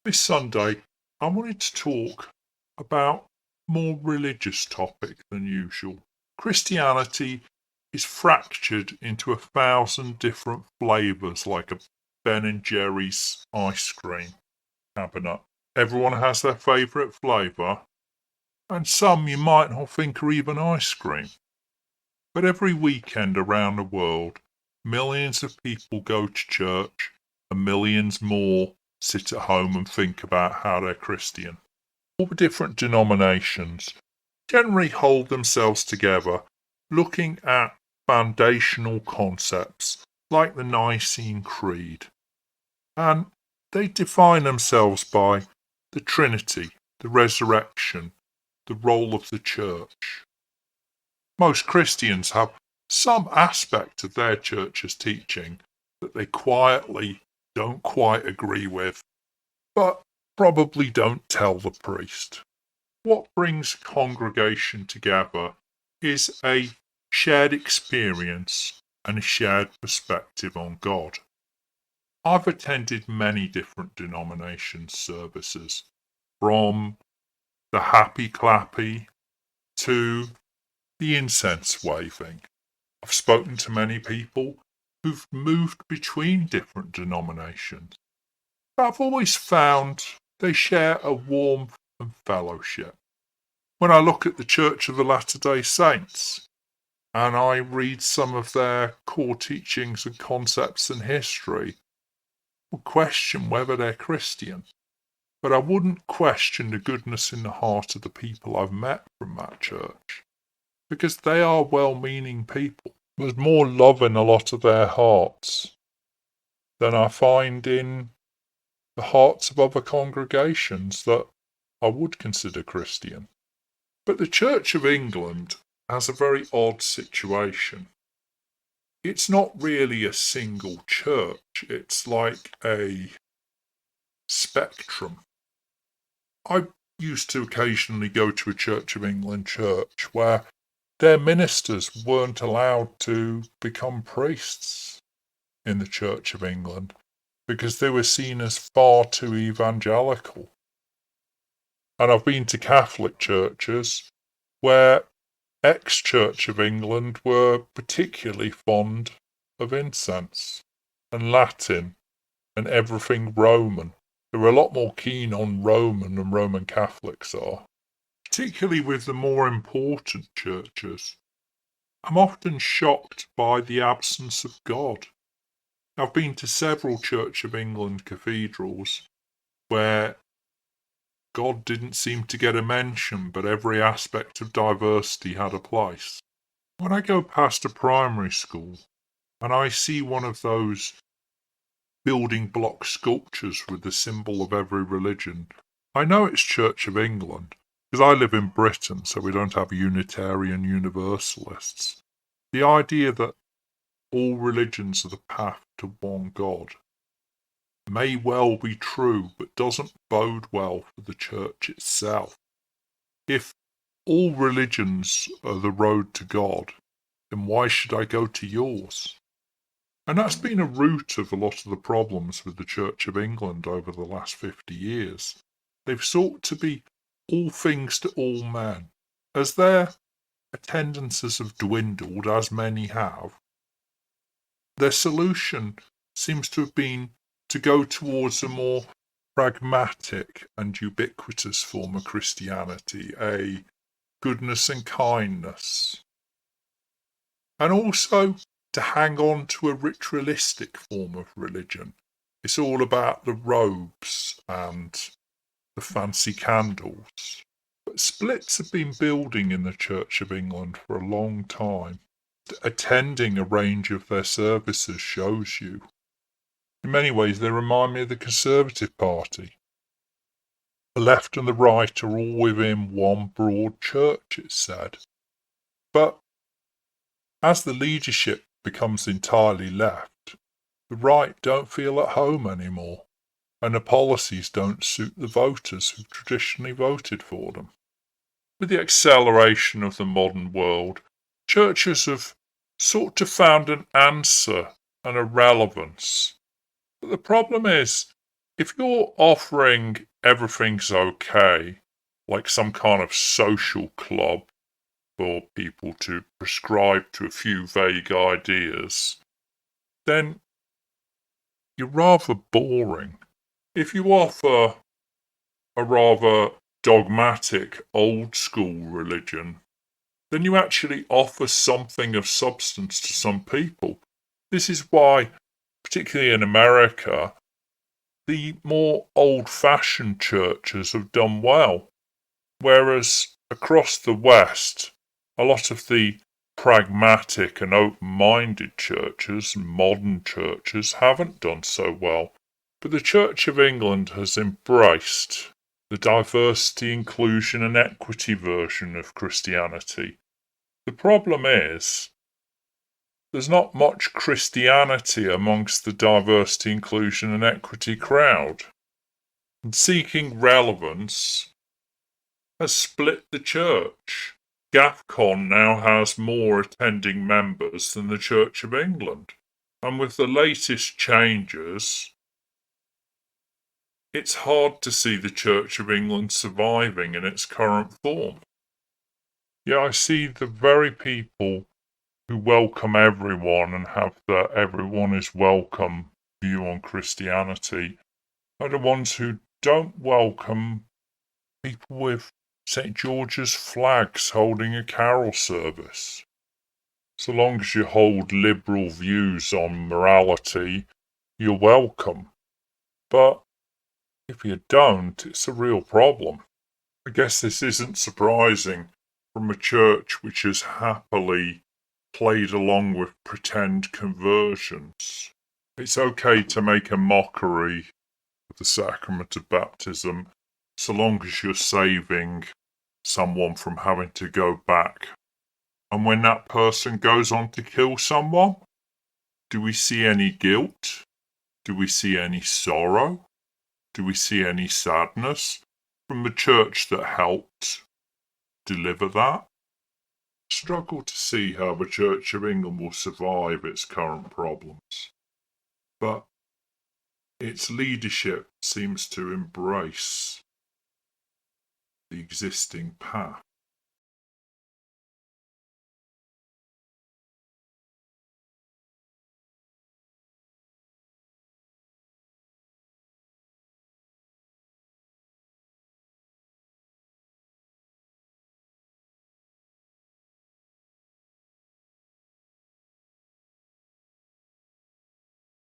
This Sunday, I wanted to talk about a more religious topic than usual. Christianity is fractured into 1,000 different flavours like a Ben and Jerry's ice cream cabinet. Everyone has their favourite flavour, and some you might not think are even ice cream. But every weekend around the world, millions of people go to church and millions more sit at home and think about how they're Christian. All the different denominations generally hold themselves together looking at foundational concepts like the Nicene Creed. And they define themselves by the Trinity, the resurrection, the role of the church. Most Christians have some aspect of their church's teaching that they quietly don't quite agree with, but probably don't tell the priest. What brings a congregation together is a shared experience and a shared perspective on God. I've attended many different denominations services, from the happy clappy to the incense waving. I've spoken to many people who've moved between different denominations. But I've always found they share a warmth and fellowship. When I look at the Church of the Latter-day Saints and I read some of their core teachings and concepts and history, I would question whether they're Christian. But I wouldn't question the goodness in the heart of the people I've met from that church, because they are well-meaning people. There's more love in a lot of their hearts than I find in the hearts of other congregations that I would consider Christian. But the Church of England has a very odd situation. It's not really a single church, it's like a spectrum. I used to occasionally go to a Church of England church where their ministers weren't allowed to become priests in the Church of England because they were seen as far too evangelical. And I've been to Catholic churches where ex-Church of England were particularly fond of incense and Latin and everything Roman. They're a lot more keen on Roman than Roman Catholics are, particularly with the more important churches. I'm often shocked by the absence of God. I've been to several Church of England cathedrals where God didn't seem to get a mention, but every aspect of diversity had a place. When I go past a primary school and I see one of those building block sculptures with the symbol of every religion, I know it's Church of England, because I live in Britain, so we don't have Unitarian Universalists. The idea that all religions are the path to one God may well be true, but doesn't bode well for the church itself. If all religions are the road to God, then why should I go to yours? And that's been a root of a lot of the problems with the Church of England over the last 50 years. They've sought to be all things to all men. As their attendances have dwindled, as many have, their solution seems to have been to go towards a more pragmatic and ubiquitous form of Christianity, a goodness and kindness, and also to hang on to a ritualistic form of religion. It's all about the robes and the fancy candles. But splits have been building in the Church of England for a long time. Attending a range of their services shows you. In many ways, they remind me of the Conservative Party. The left and the right are all within one broad church, it's said. But as the leadership becomes entirely left, the right don't feel at home anymore, and the policies don't suit the voters who've traditionally voted for them. With the acceleration of the modern world, churches have sought to found an answer and a relevance. But the problem is, if you're offering everything's okay, like some kind of social club for people to prescribe to a few vague ideas, then you're rather boring. If you offer a rather dogmatic, old school religion, then you actually offer something of substance to some people. This is why, particularly in America, the more old fashioned churches have done well, whereas across the West, a lot of the pragmatic and open minded churches, modern churches, haven't done so well. But the Church of England has embraced the diversity, inclusion, and equity version of Christianity. The problem is, there's not much Christianity amongst the diversity, inclusion, and equity crowd. And seeking relevance has split the church. GAFCON now has more attending members than the Church of England. And with the latest changes, it's hard to see the Church of England surviving in its current form. Yeah, I see the very people who welcome everyone and have the everyone is welcome view on Christianity are the ones who don't welcome people with St. George's flags holding a carol service. So long as you hold liberal views on morality, you're welcome. But if you don't, it's a real problem. I guess this isn't surprising from a church which has happily played along with pretend conversions. It's okay to make a mockery of the sacrament of baptism so long as you're saving someone from having to go back. And when that person goes on to kill someone, do we see any guilt? Do we see any sorrow? Do we see any sadness from the church that helped deliver that? Struggle to see how the Church of England will survive its current problems. But its leadership seems to embrace the existing path.